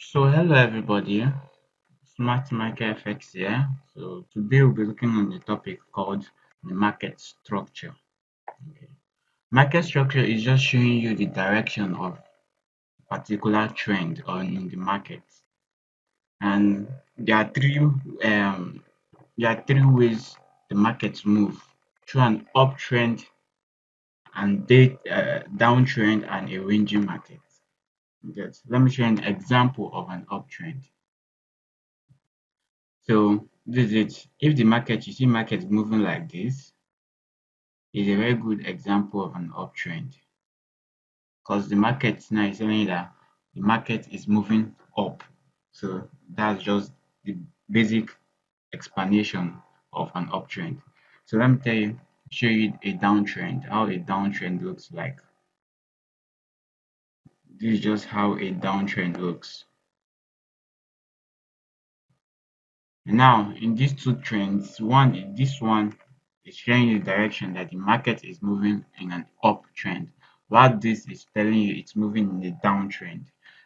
So hello everybody, Smart Market FX here. So today we'll be looking on the topic called the market structure. Okay. Market structure is just showing you the direction of particular trend on in the market, and there are um three ways the markets move: through an uptrend and downtrend and a ranging market. Yes. Let me show you an example of an uptrend. So this is it. If the market, you see market moving like this, is a very good example of an uptrend because the market now is telling you that the market is moving up. So that's just the basic explanation of an uptrend. So let me show you a downtrend, how a downtrend looks like. This is just how a downtrend looks. Now, in these two trends, this one is showing you the direction that the market is moving in an uptrend, while this is telling you it's moving in a downtrend.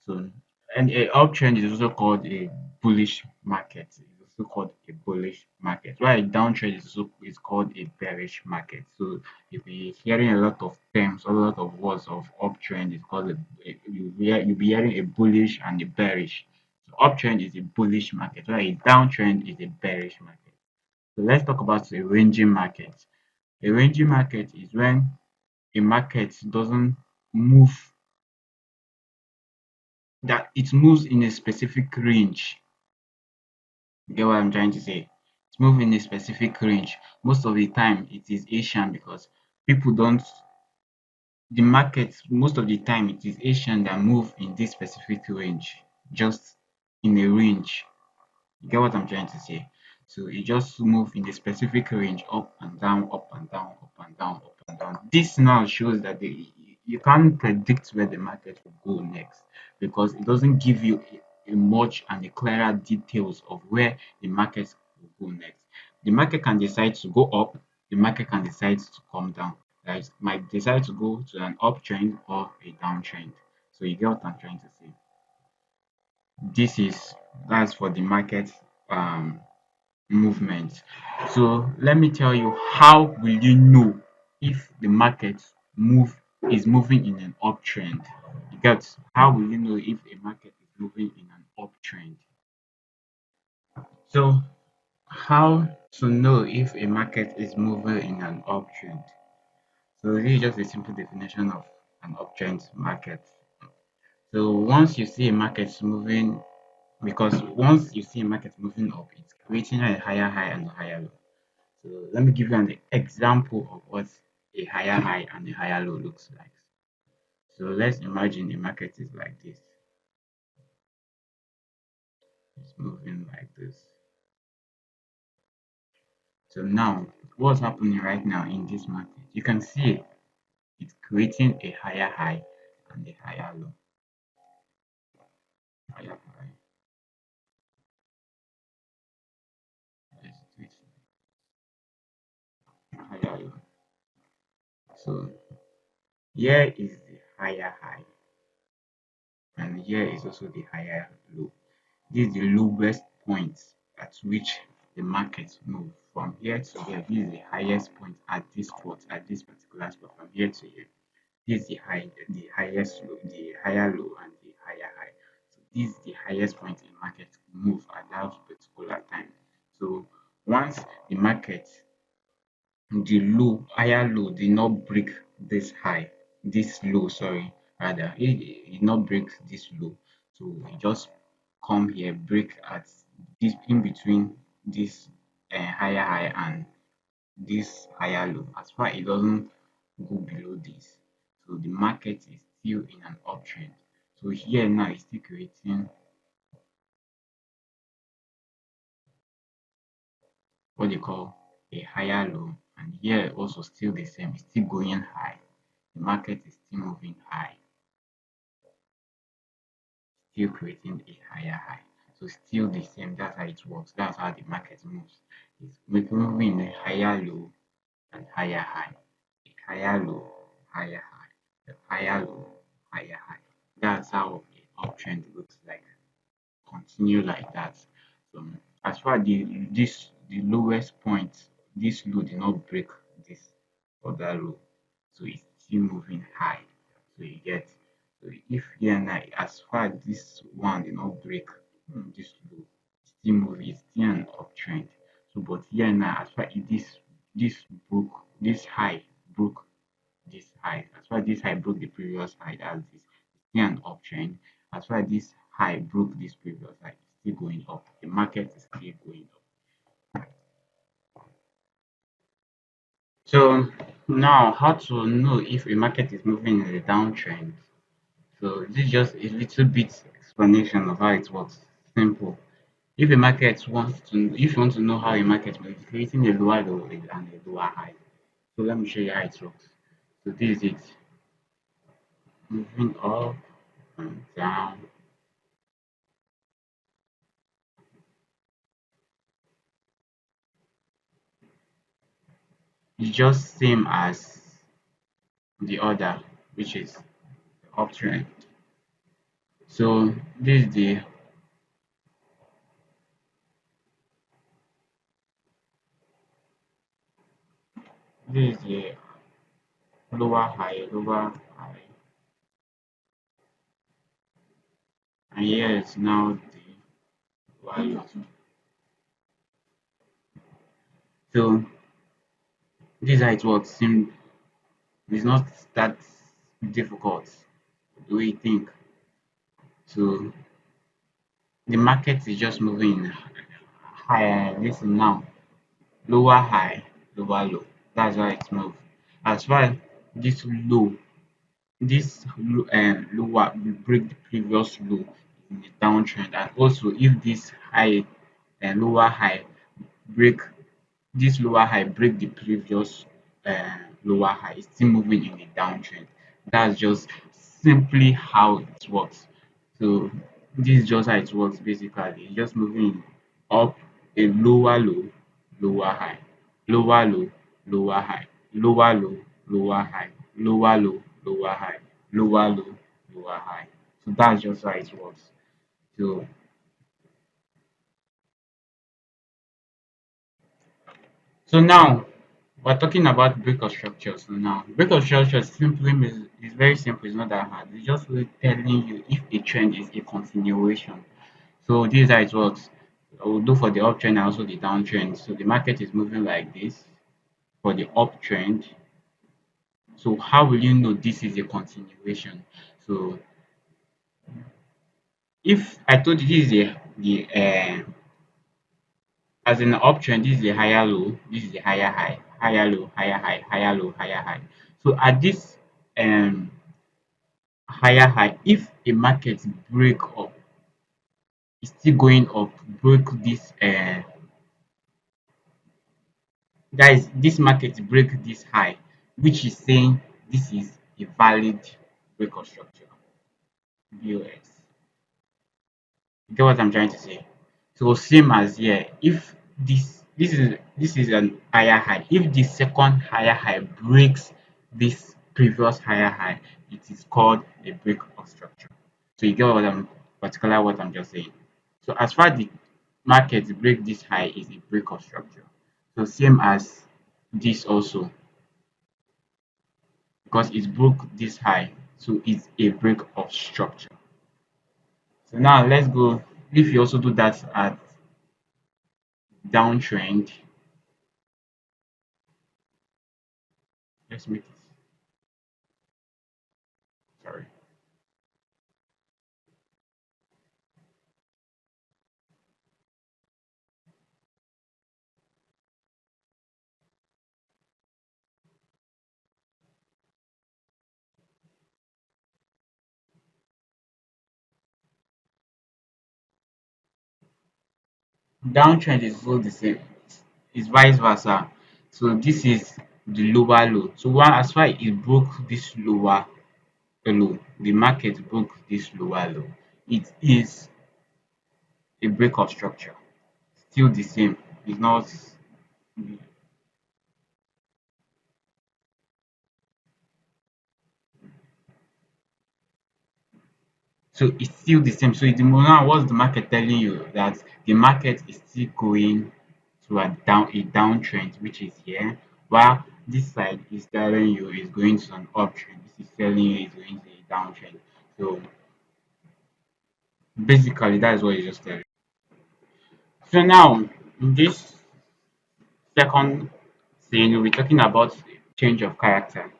So, and a uptrend is also called a bullish market. It's also called a bullish market. While a downtrend is called a bearish market. So, if you're hearing a lot of terms, a lot of words of uptrend, it's called you'll be hearing a bullish and a bearish. So uptrend is a bullish market, while a downtrend is a bearish market. So let's talk about a ranging market. A ranging market is when a market doesn't move, that it moves in a specific range. You get what I'm trying to say? It's moving in a specific range. Most of the time it is Asian because people don't the market most of the time it is Asian that move in this specific range, just in a range. You get what I'm trying to say? So it just move in a specific range, up and down, up and down, up and down, up and down. This now shows that you can't predict where the market will go next because it doesn't give you a much and a clearer details of where the market will go next. The market can decide to go up, the market can decide to come down. Like it might decide to go to an uptrend or a downtrend. So you get what I'm trying to say? This is that's for the market um movement. So let me tell you, how will you know if the market move is moving in an uptrend? You get how will you know if a market is moving in an uptrend? So how to know if a market is moving in an uptrend? So this is just a simple definition of an uptrend market. So once you see a market moving, because once you see a market moving up, it's creating a higher high and a higher low. So let me give you an example of what a higher high and a higher low looks like. So let's imagine the market is like this. It's moving like this. So now, what's happening right now in this market? You can see it's creating a higher high and a higher low. Higher high. Let's do it. Higher low. So here is the higher high, and here is also the higher low. This is the lowest point at which the market move from here to here. This is the highest point at this spot, at this particular spot, from here to here. This is the highest low, the higher low, and the higher high. So this is the highest point in market move at that particular time. So once the market, the low, higher low did not break this high, this low, sorry, rather, it did not break this low. So it just come here, break at this in between this higher high and this higher low. As far it doesn't go below this, so the market is still in an uptrend. So here now it's still creating what they call a higher low, and here also still the same, it's still going high. The market is still moving high, still creating a higher high. So still the same, that's how it works. That's how the market moves. It's moving in a higher low and higher high, a higher low, higher high, a higher low, higher high. That's how an uptrend looks like. continue like that. So as far the lowest point, this low did not break this other low, so it's still moving high. So you get, so if here and I, as far as this one did not break this low, it's still moving, it's still an uptrend. So but here and now, as far as this broke this high, broke this high. As far as this high broke the previous high, that's this. It's still an uptrend. As far as this high broke this previous high, it's still going up. The market is still going up. So now, how to know if a market is moving in a downtrend? So this is just a little bit explanation of how it works. Simple. If a market wants to, if you want to know how a market is creating a lower low and a lower high. So let me show you how it works. So this is it. Moving up and down. It's just same as the other, which is uptrend. So this is the lower high, and here is now the lower low. So this is how it works. It's not that difficult the way you think. So the market is just moving higher. This is now lower high, lower low. That's how it moves. As far as this low, this lower will break the previous low in the downtrend, and also if this high and lower high break this lower high break the previous lower high, it's still moving in a downtrend. That's just simply how it works. So this is just how it works basically. It's just moving up a lower low, lower high, lower low, lower high, lower low, lower high, lower low, lower high, lower low, lower high. So that's just how it works. So now we're talking about break of structure. So now break of structure simply means it's very simple, it's not that hard. It's just really telling you if a trend is a continuation. So this is how it works. I will do for the uptrend and also the downtrend. So the market is moving like this for the uptrend. So how will you know this is a continuation? So if I told you this is the as in the uptrend, this is a higher low, this is a higher high, higher low, higher high, higher low, higher high. So at this higher high, if a market break up, it's still going up, break this guys, this market break this high, which is saying this is a valid break of structure. BOS. You get what I'm trying to say? So same as here, if this is an higher high. If the second higher high breaks this previous higher high, it is called a break of structure. So you get what I'm just saying. So as far the market break this high is a break of structure. So same as this also, because it broke this high, so it's a break of structure. So now let's go. If you also do that at downtrend, let's make it sorry. Downtrend is also the same. It's vice versa. So this is the lower low. So one as far as it broke this lower low, the market broke this lower low. It is a break of structure. Still the same. It's not. So it's still the same. So the now what's the market telling you? That the market is still going to a downtrend, which is here, while this side is telling you is going to an uptrend. This is telling you is going to a downtrend. So basically that is what you just tell. So now in this second scene, we're talking about change of character.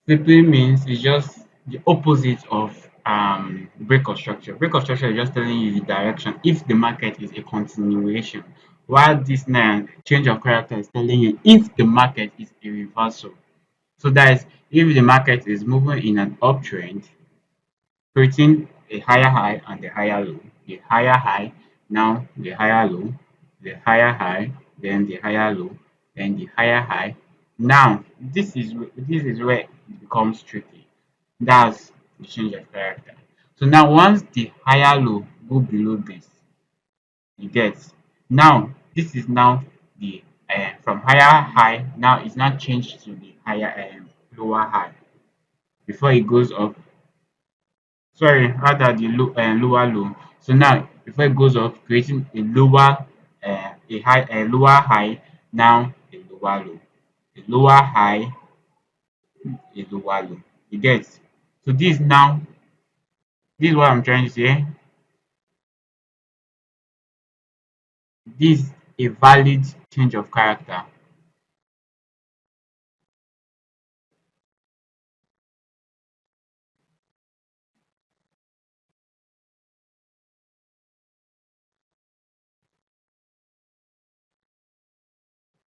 Simply means it's just the opposite of break of structure. Break of structure is just telling you the direction if the market is a continuation, while this now change of character is telling you if the market is a reversal. So that is if the market is moving in an uptrend, creating a higher high and a higher low. The higher high, now the higher low, the higher high, then the higher low, then the higher high. Now this is where it becomes tricky. That's the change of character. So now once the higher low go below this, you get now this is now the from higher high now it's not changed to the higher lower high before it goes up. Sorry, rather the lower low. So now before it goes up, creating a lower a high a lower high, now a lower low. A lower high, a lower low. You get? So this is what I'm trying to say. This is a valid change of character.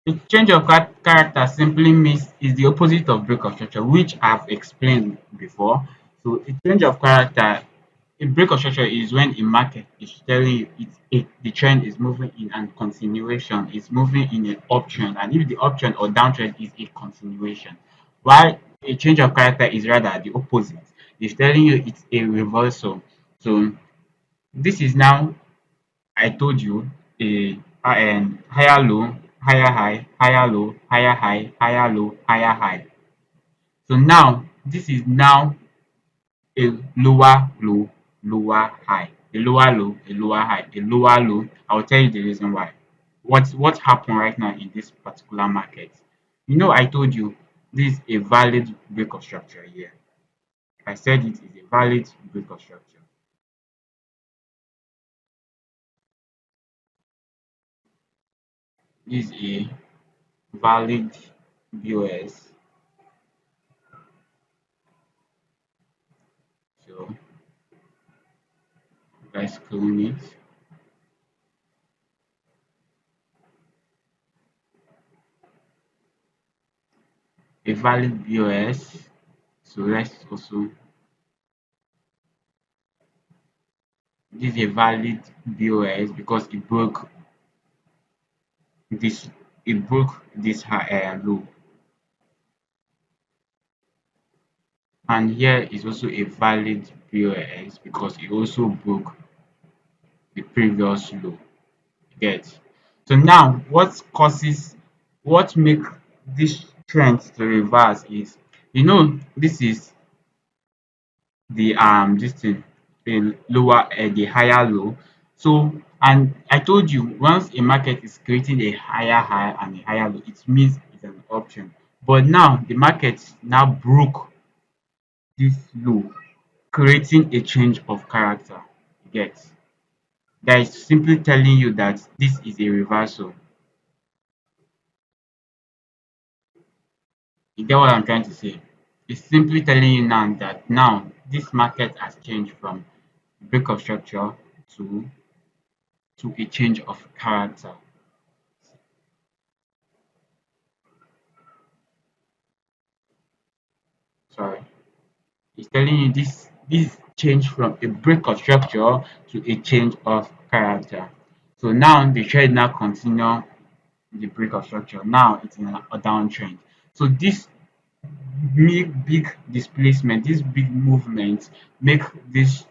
A change of character simply means is the opposite of break of structure, which I've explained before. So a change of character, a break of structure is when a market is telling you the trend is moving in and continuation, is moving in an uptrend, and if the uptrend or downtrend is a continuation, while a change of character is rather the opposite. It's telling you it's a reversal. So this is now I told you a higher low, higher high, higher low, higher high, higher low, higher high. So now this is now a lower low, lower high, a lower low, a lower high, a lower low. I'll tell you the reason why. What happened right now in this particular market? You know, I told you this is a valid break of structure here. I said it is a valid break of structure. This is a valid BOS. So let's clone it. A valid BOS. So let's also this is a valid BOS because this it broke this high low, and here is also a valid BOS because it also broke the previous low. Get. So now what make this trend to reverse is this is the this thing the lower the higher low. So and I told you once a market is creating a higher high and a higher low, it means it's an option. But now the market now broke this low, creating a change of character. You get. That is simply telling you that this is a reversal. You get what I'm trying to say? It's simply telling you now that now this market has changed from break of structure to a change of character. Sorry. It's telling you this change from a break of structure to a change of character. So now the trade now continue the break of structure. Now it's in a downtrend. So this big displacement, this big movement make this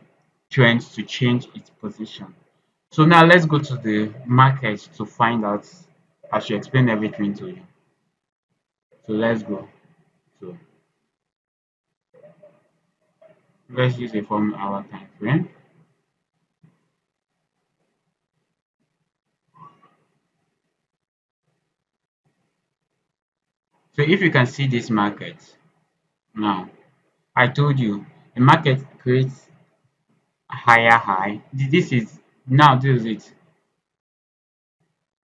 trend to change its position. So now let's go to the market to find out. I should explain everything to you. So let's go. So Let's use a 4 hour time frame. So if you can see this market now, I told you the market creates a higher high. This is now this is it.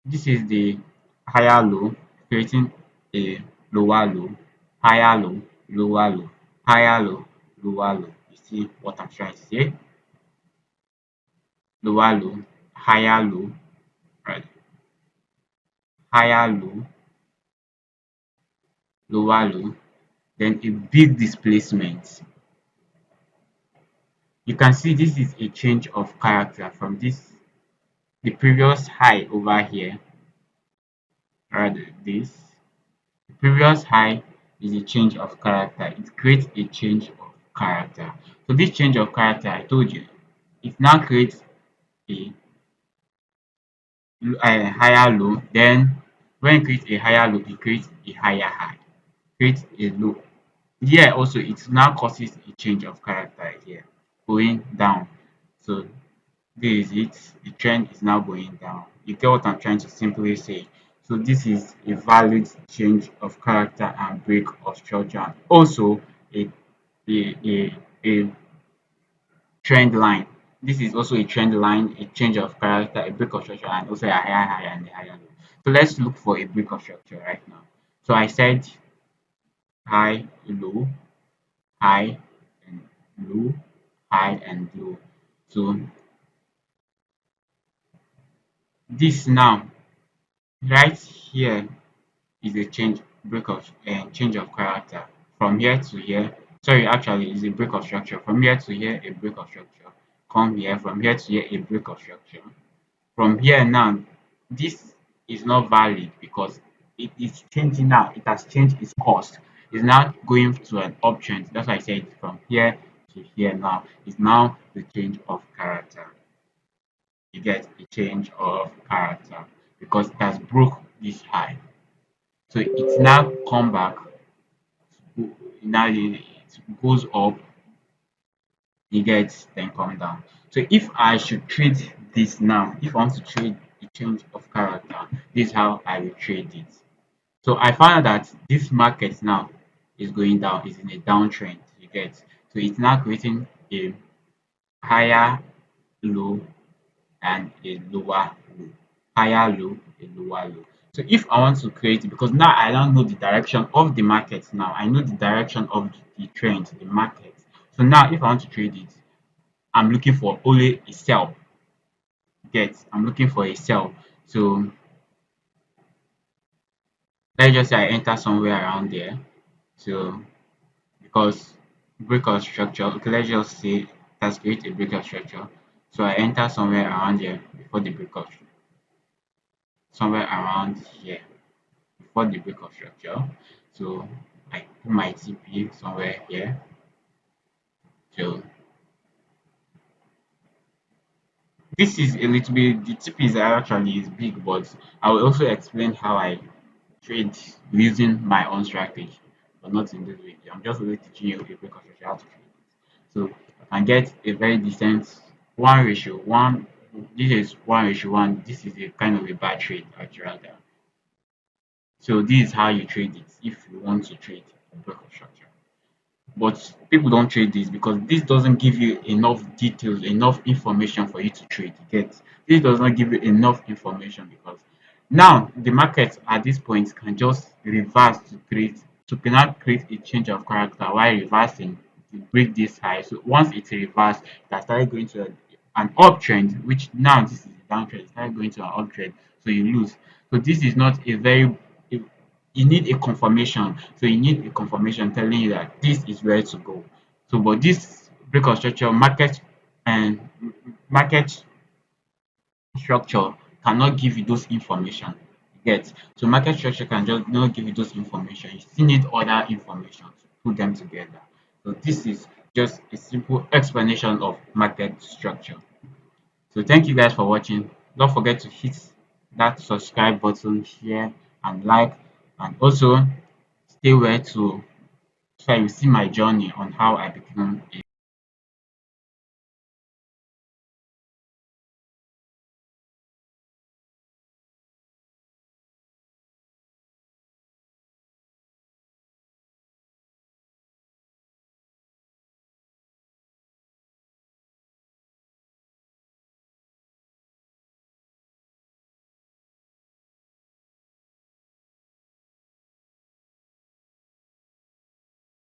This is the higher low creating a lower low, higher low, lower low, higher low, lower low. You see what I'm trying to say? Lower low, higher low, right? Higher low, lower low, then a big displacement. You can see this is a change of character from the previous high over here, rather this. The previous high is a change of character. It creates a change of character. So this change of character, I told you, it now creates a, a higher low. Then when it creates a higher low, it creates a higher high, creates a low. Here also, it now causes a change of character here, going down. So this is it. The trend is now going down. You get what I'm trying to simply say. So this is a valid change of character and break of structure, and also a a trend line. This is also a trend line, a change of character, a break of structure, and also a higher high and a higher low. So let's look for a break of structure right now. So I said high, low, high, and low, high and low. So this now right here is a break of change of character from here to here. Sorry, actually, it's a break of structure from here to here, a break of structure. Come here, from here to here, a break of structure. From here now, this is not valid because it is changing now. It has changed its course. It's now going to an uptrend. That's why I said from here to here now is now the change of character. You get a change of character because it has broke this high. So it's now come back. Now it goes up, it gets then come down. So if I should trade this now, if I want to trade a change of character, this is how I will trade it. So I found out that this market now is going down, is in a downtrend. You get, so it's now creating a higher low and a lower low, higher low, a lower low. So if I want to create, because now I don't know the direction of the market now, I know the direction of the trend, the market. So now if I want to trade it, I'm looking for only a sell. Get, I'm looking for a sell. So let's just say I enter somewhere around there. So because breakout structure, okay, let's just say let's create a breakout structure. So I enter somewhere around there before the breakout, somewhere around here before the breakout structure. So I put my TP somewhere here. So this is a little bit, the TP is actually is big, but I will also explain how I trade using my own strategy, but not in this video. I'm just really teaching you a breakout structure how to trade it. So I can get a very decent 1:1. This is 1:1. This is a kind of a bad trade actually. So this is how you trade it if you want to trade a breakout structure. But people don't trade this because this doesn't give you enough details, enough information for you to trade. You get, this does not give you enough information because now the market at this point can just reverse to create, to cannot create a change of character while reversing to break this high. So once it's reversed, that started going to an uptrend, which now this is a downtrend, it started going to an uptrend, so you lose. So this is not a very, you need a confirmation. So you need a confirmation telling you that this is where to go. So but this breakout structure and market structure cannot give you those information. You get, so market structure can just not give you those information. You still need other information to put them together. So this is just a simple explanation of market structure. So thank you guys for watching. Don't forget to hit that subscribe button, share and like, and also stay where to, so you see my journey on how I become a